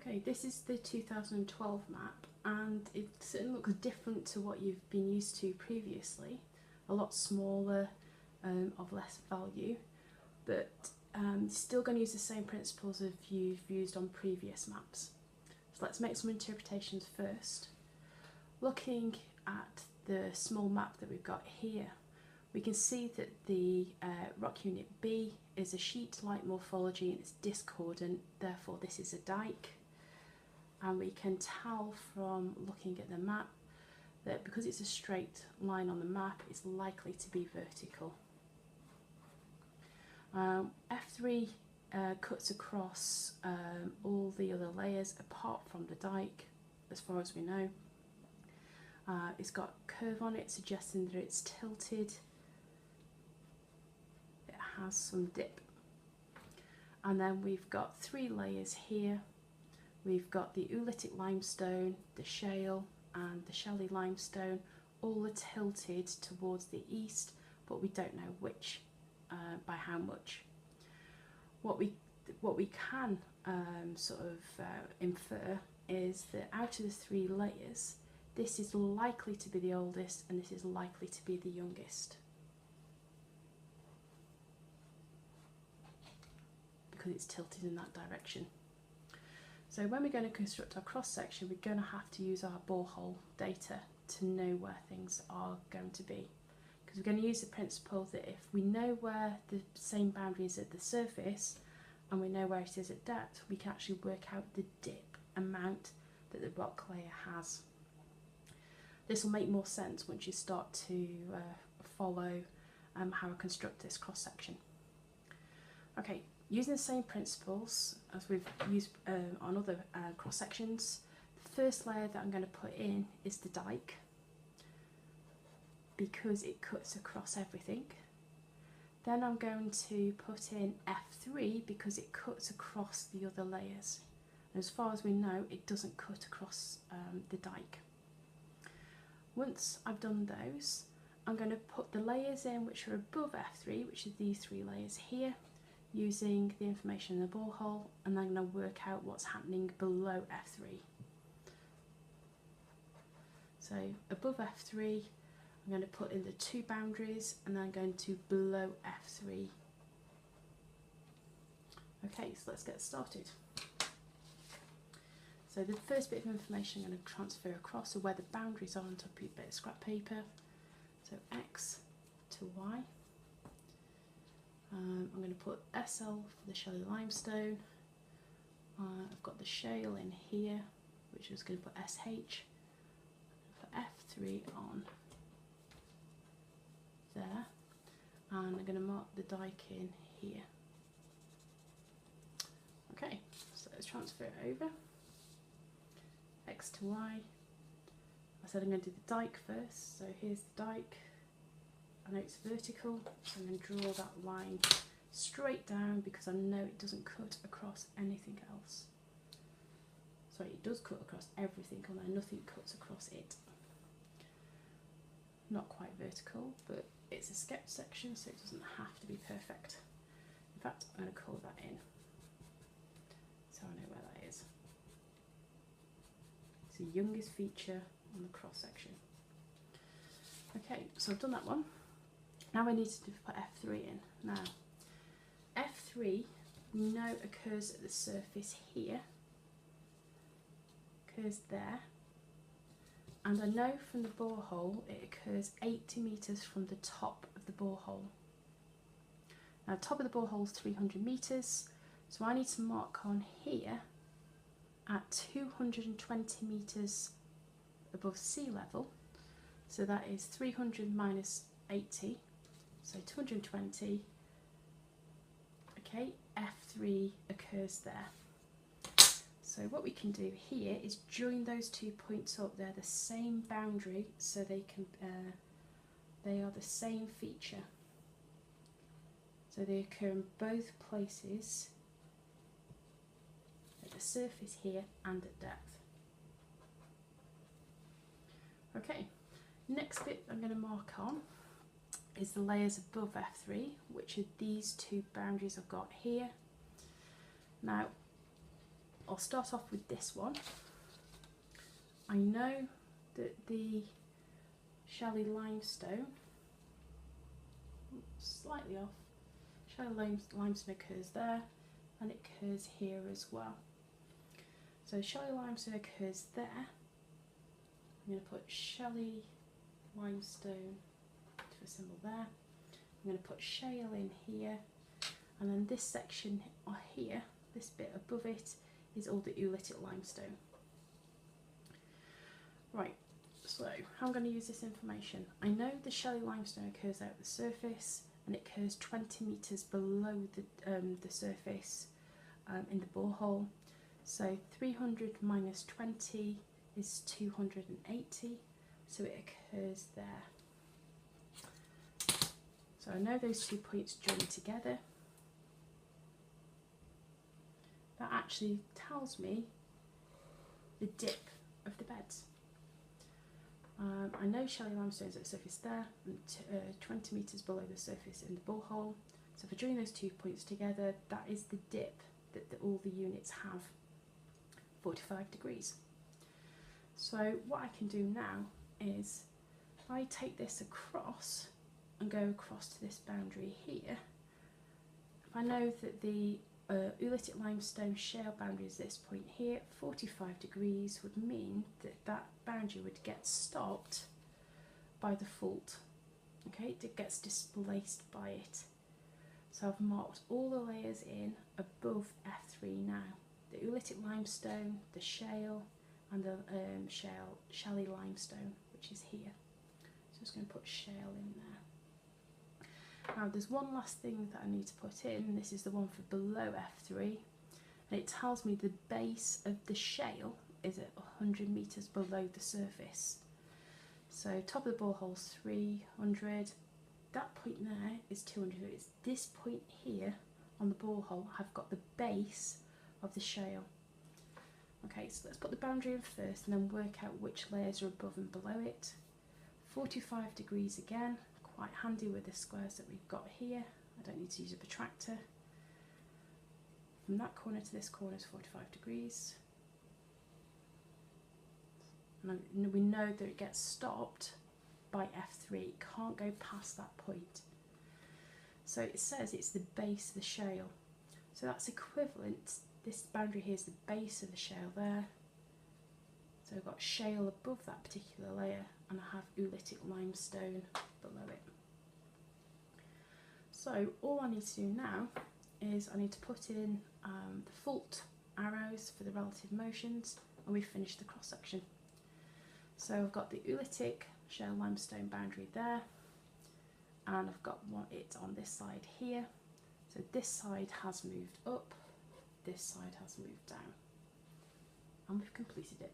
Okay, this is the 2012 map, and it certainly looks different to what you've been used to previously. A lot smaller, of less value, but still going to use the same principles as you've used on previous maps. So let's make some interpretations first. Looking at the small map that we've got here, we can see that the rock unit B is a sheet-like morphology and it's discordant, therefore this is a dike. And we can tell from looking at the map that because it's a straight line on the map, it's likely to be vertical. F3 cuts across all the other layers apart from the dike, as far as we know. It's got a curve on it suggesting that it's tilted. It has some dip. And then we've got 3 layers here. We've got the oolitic limestone, the shale and the shelly limestone, all are tilted towards the east, but we don't know which, by how much. What we can infer is that out of the 3 layers, this is likely to be the oldest and this is likely to be the youngest, because it's tilted in that direction. So when we're going to construct our cross section, we're going to have to use our borehole data to know where things are going to be, because we're going to use the principle that if we know where the same boundary is at the surface and we know where it is at depth, we can actually work out the dip amount that the rock layer has. This will make more sense once you start to follow how I construct this cross section. Okay, using the same principles as we've used on other cross sections, the first layer that I'm going to put in is the dike, because it cuts across everything. Then I'm going to put in F3 because it cuts across the other layers. And as far as we know, it doesn't cut across the dike. Once I've done those, I'm going to put the layers in which are above F3, which are these 3 layers here, using the information in the borehole, and then I'm going to work out what's happening below F3. So above F3, I'm going to put in the 2 boundaries, and then I'm going to below F3. Okay, so let's get started. So the first bit of information I'm going to transfer across are where the boundaries are on top of a bit of scrap paper. So X to Y. I'm going to put SL for the shelly limestone. I've got the shale in here, which is going to put SH. Put F3 on there, and I'm going to mark the dike in here. Okay, so let's transfer it over. X to Y. I said I'm going to do the dike first, so here's the dike. I know it's vertical, so I'm going to draw that line straight down because I know it doesn't cut across anything else. Sorry, it does cut across everything, although nothing cuts across it. Not quite vertical, but it's a sketch section, so it doesn't have to be perfect. In fact, I'm going to colour that in so I know where that is. It's the youngest feature on the cross section. Okay, so I've done that one. Now I need to put F3 in. Now, F3 we know occurs at the surface here, occurs there, and I know from the borehole it occurs 80 metres from the top of the borehole. Now, the top of the borehole is 300 metres, so I need to mark on here at 220 metres above sea level, so that is 300 minus 80, so 220. Okay, F3 occurs there. So what we can do here is join those 2 points up. They're the same boundary, so they are the same feature. So they occur in both places, at the surface here and at depth. Okay, next bit I'm going to mark on is the layers above F3, which are these 2 boundaries I've got here. Now, I'll start off with this one. I know that the shelly limestone, slightly off, shelly limestone occurs there and it occurs here as well. So shelly limestone occurs there. I'm going to put shelly limestone to a symbol there. I'm going to put shale in here, and then this section here, this bit above it, is all the oolitic limestone. Right, so how I'm going to use this information. I know the shelly limestone occurs out the surface, and it occurs 20 metres below the surface in the borehole. So 300 minus 20 is 280, so it occurs there. So I know those 2 points join together. That actually tells me the dip of the beds. I know shelly limestone is at the surface there, and 20 metres below the surface in the borehole. So if I join those 2 points together, that is the dip that all the units have, 45 degrees. So what I can do now is, if I take this across and go across to this boundary here, if I know that the oolitic limestone shale boundary is this point here, 45 degrees would mean that that boundary would get stopped by the fault. Okay, it gets displaced by it. So I've marked all the layers in above F3 now. The oolitic limestone, the shale, and the shelly limestone, which is here. So I'm just going to put shale in there. Now there's one last thing that I need to put in. This is the one for below F3, and it tells me the base of the shale is at 100 metres below the surface. So top of the borehole's 300, that point there is 200. It's this point here on the borehole I've got the base of the shale. Okay, so let's put the boundary in first and then work out which layers are above and below it. 45 degrees again, quite handy with the squares that we've got here. I don't need to use a protractor. From that corner to this corner is 45 degrees. And we know that it gets stopped by F3, it can't go past that point. So it says it's the base of the shale. So that's equivalent, this boundary here is the base of the shale there. So I've got shale above that particular layer, and I have oolitic limestone below it. So all I need to do now is I need to put in the fault arrows for the relative motions, and we've finished the cross section. So I've got the oolitic shale limestone boundary there, and I've got it on this side here. So this side has moved up, this side has moved down, and we've completed it.